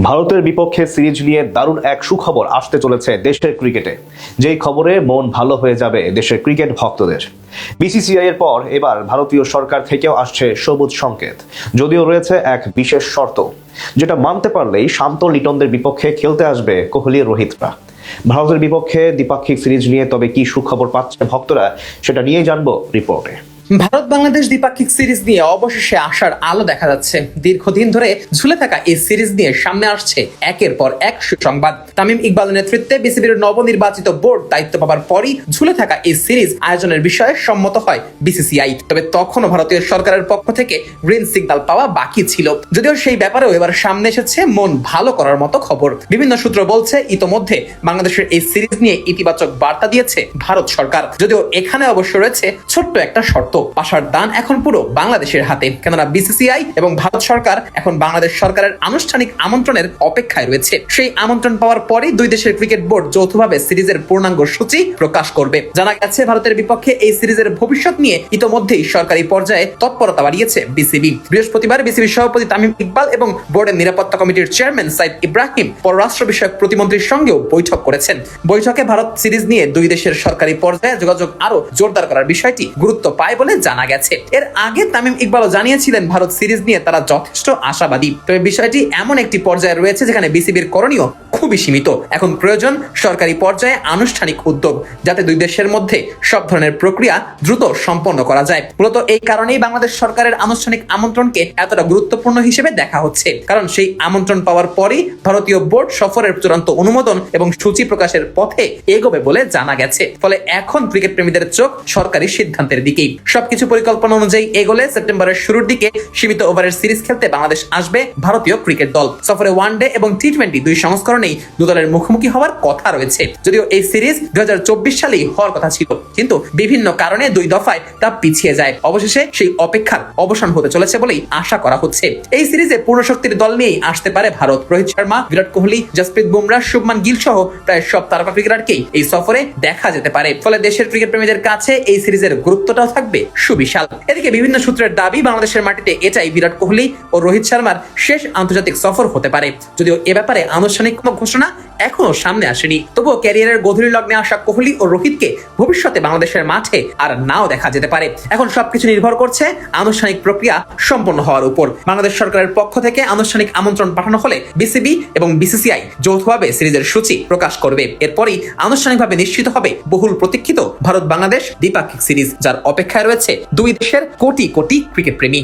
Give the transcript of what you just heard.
ভারতের বিপক্ষে সিরিজ নিয়ে দারুণ এক সুখবর আসতে চলেছে দেশের ক্রিকেটে, যেই খবরে মন ভালো হয়ে যাবে দেশের ক্রিকেট ভক্তদের। বিসিসিআই এর পর এবার ভারতীয় সরকার থেকেও আসছে সবুজ সংকেত, যদিও রয়েছে এক বিশেষ শর্ত, যেটা মানতে পারলেই শান্ত লিটনদের বিপক্ষে খেলতে আসবে কোহলি রোহিতরা। ভারতের বিপক্ষে দ্বিপাক্ষিক সিরিজ নিয়ে তবে কি সুখবর পাচ্ছে ভক্তরা, সেটা নিয়েই জানবো রিপোর্টে। ভারত বাংলাদেশ দ্বিপাক্ষিক সিরিজ নিয়ে অবশেষে আসার আলো দেখা যাচ্ছে। দীর্ঘদিন ধরে ঝুলে থাকা এই সিরিজ নিয়ে সামনে আসছে একের পর এক সুসংবাদ। তামিম ইকবালের নেতৃত্বে বিসিবির নবনির্বাচিত বোর্ড দায়িত্ব পাওয়ার পরই ঝুলে থাকা এই সিরিজ আয়োজনের বিষয়ে সম্মত হয় বিসিসিআই। তবে তখনও ভারতীয় সরকারের পক্ষ থেকে গ্রিন সিগন্যাল পাওয়া বাকি ছিল, যদিও সেই ব্যাপারেও এবার সামনে এসেছে মন ভালো করার মতো খবর। বিভিন্ন সূত্র বলছে ইতোমধ্যে বাংলাদেশের এই সিরিজ নিয়ে ইতিবাচক বার্তা দিয়েছে ভারত সরকার, যদিও এখানে অবশ্য রয়েছে ছোট্ট একটা শর্ত। পাশার দান এখন পুরো বাংলাদেশের হাতে, কেননা বিসিসিআই এবং ভারত সরকার এখন বাংলাদেশ সরকারের আনুষ্ঠানিক আমন্ত্রণের অপেক্ষায় রয়েছে। সেই আমন্ত্রণ পাওয়ার পরেই দুই দেশের ক্রিকেট বোর্ড যৌথভাবে সিরিজের পূর্ণাঙ্গ সূচি প্রকাশ করবে। জানা গেছে ভারতের বিপক্ষে এই সিরিজের ভবিষ্যৎ নিয়ে ইতোমধ্যেই সরকারি পর্যায়ে তৎপরতা বাড়িয়েছে বিসিবি। বৃহস্পতিবার বিসিবি সভাপতি তামিম ইকবাল এবং বোর্ডের নিরাপত্তা কমিটির চেয়ারম্যান সাইদ ইব্রাহিম পররাষ্ট্র বিষয়ক প্রতিমন্ত্রীর সঙ্গেও বৈঠক করেছেন। বৈঠকে ভারত সিরিজ নিয়ে দুই দেশের সরকারি পর্যায়ে যোগাযোগ আরো জোরদার করার বিষয়টি গুরুত্ব পায় বলে জানা গেছে। এর আগে তামিম ইকবালও জানিয়েছিলেন ভারত সিরিজ নিয়ে তারা যথেষ্ট আশাবাদী, তবে বিষয়টি এমন একটি পর্যায়ে রয়েছে যেখানে বিসিবির করণীয় খুবই সীমিত। এখন প্রয়োজন সরকারি পর্যায়ে আনুষ্ঠানিক উদ্যোগ, যাতে দুই দেশের মধ্যে সব ধরনের প্রক্রিয়া দ্রুত সম্পন্ন করা যায়। মূলত এই কারণেই বাংলাদেশ সরকারের আনুষ্ঠানিক আমন্ত্রণকে এতটা গুরুত্বপূর্ণ হিসেবে দেখা হচ্ছে, কারণ সেই আমন্ত্রণ পাওয়ার পরই ভারতীয় বোর্ড সফরের চূড়ান্ত অনুমোদন এবং সূচি প্রকাশের পথে এগোবে বলে জানা গেছে। ফলে এখন ক্রিকেট প্রেমীদের চোখ সরকারি সিদ্ধান্তের দিকেই। সবকিছু পরিকল্পনা অনুযায়ী এগোলে সেপ্টেম্বরের শুরুর দিকে সীমিত ওভারের সিরিজ খেলতে বাংলাদেশ আসবে ভারতীয় ক্রিকেট দল। সফরে ওয়ানডে এবং টি-20 দুই সংস্করণেই দু দলের মুখোমুখি হওয়ার কথা রয়েছে। যদিও এই সিরিজ 2024 সালেই হওয়ার কথা ছিল, কিন্তু বিভিন্ন কারণে দুই দফায় তা পিছিয়ে যায়। অবশেষে সেই অপেক্ষার অবসান হতে চলেছে বলেই আশা করা হচ্ছে। এই সিরিজে পূর্ণ শক্তির দল নিয়েই আসতে পারে ভারত। রোহিত শর্মা, বিরাট কোহলি, জসপ্রীত বুমরাহ, শুভমান গিল সহ প্রায় সব তারকা ক্রিকেটারকেই এই সফরে দেখা যেতে পারে। ফলে দেশের ক্রিকেট প্রেমীদের কাছে এই সিরিজের গুরুত্বটাও থাকবে সুবিশাল। এদিকে বিভিন্ন সূত্রের দাবি বাংলাদেশের মাটিতে এটাই বিরাট কোহলি ও রোহিত শর্মার শেষ আন্তর্জাতিক সফর হতে পারে, যদিও এ ব্যাপারে আনুষ্ঠানিক কোনো ঘোষণা এখনো সামনে আসেনি। তবুও ক্যারিয়ারের গভীর লগ্নে আসা কোহলি ও রোহিতকে ভবিষ্যতে বাংলাদেশের মাঠে আর নাও দেখা যেতে পারে। এখন সবকিছু নির্ভর করছে আনুষ্ঠানিক প্রক্রিয়া সম্পন্ন হওয়ার উপর। বাংলাদেশ সরকারের পক্ষ থেকে আনুষ্ঠানিক আমন্ত্রণ পাঠানো হলে বিসিবি এবং বিসিসিআই যৌথভাবে সিরিজের সূচি প্রকাশ করবে। এরপরই আনুষ্ঠানিকভাবে নিশ্চিত হবে বহুল প্রতীক্ষিত ভারত বাংলাদেশ দ্বিপাক্ষিক সিরিজ, যার অপেক্ষায় রয়েছে দুই দেশের কোটি কোটি ক্রিকেট প্রেমী।